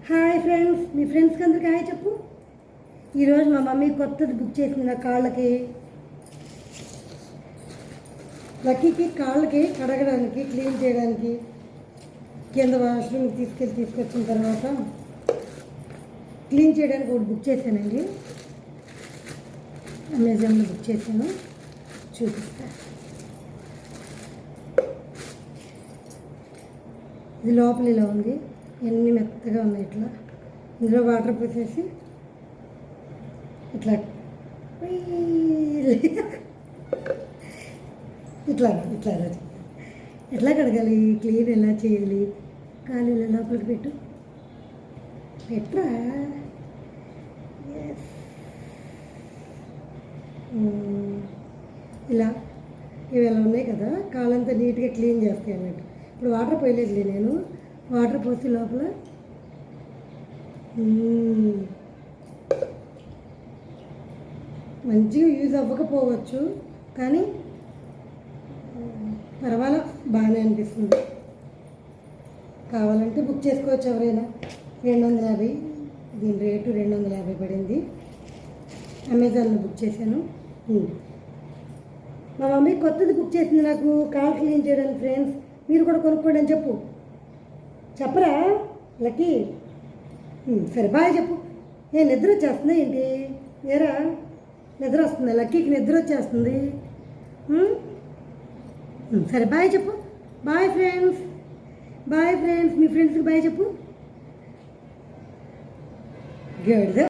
Hi friends, మీ ఫ్రెండ్స్కి అందరికీ హాయ్ చెప్పు. ఈరోజు మా మమ్మీ కొత్తది బుక్ చేసింది నా కాళ్ళకి. లక్కీకి కాళ్ళకి కడగడానికి, క్లీన్ చేయడానికి కింద వాష్రూమ్కి తీసుకొచ్చిన తర్వాత క్లీన్ చేయడానికి ఒకటి బుక్ చేశానండి. అమెజాన్లో బుక్ చేశాను, చూపిస్తాను. ఇది లోపల ఇలా ఉంది, ఎన్ని మెత్తగా ఉన్నాయి. ఇట్లా ఇందులో వాటర్ పోసేసి ఇట్లా ఇట్లా ఇట్లా ఎట్లా కడగాలి, క్లీన్ ఎలా చేయాలి, కాలు ఇలా లోపలికి పెట్టరా. ఇలా ఇవి ఎలా ఉన్నాయి కదా, కాలంతా నీట్గా క్లీన్ చేస్తాయి అన్నట్టు. ఇప్పుడు వాటర్ పోయలేదులే, నేను వాటర్ పోసి లోపల మంచిగా యూజ్ అవ్వకపోవచ్చు, కానీ పర్వాలా బాగానే అనిపిస్తుంది. కావాలంటే బుక్ చేసుకోవచ్చు ఎవరైనా. 250, దీని రేటు 250 పడింది. అమెజాన్లో బుక్ చేశాను. మా మమ్మీ కొత్తది బుక్ చేసింది నాకు కాల్ క్లీన్ చేయడానికి. ఫ్రెండ్స్, మీరు కూడా కొనుక్కోండి అని చెప్పరా లక్కీ? సరే బాయ్ చెప్పు. నిద్ర వచ్చేస్తుంది ఏంటి? ఏరా నిద్ర వస్తుంది, లక్కీకి నిద్ర వచ్చేస్తుంది. సరే బాయ్ చెప్పు. Bye friends, bye friends. మీ ఫ్రెండ్స్కి బాయ్ చెప్పు. గుడ్.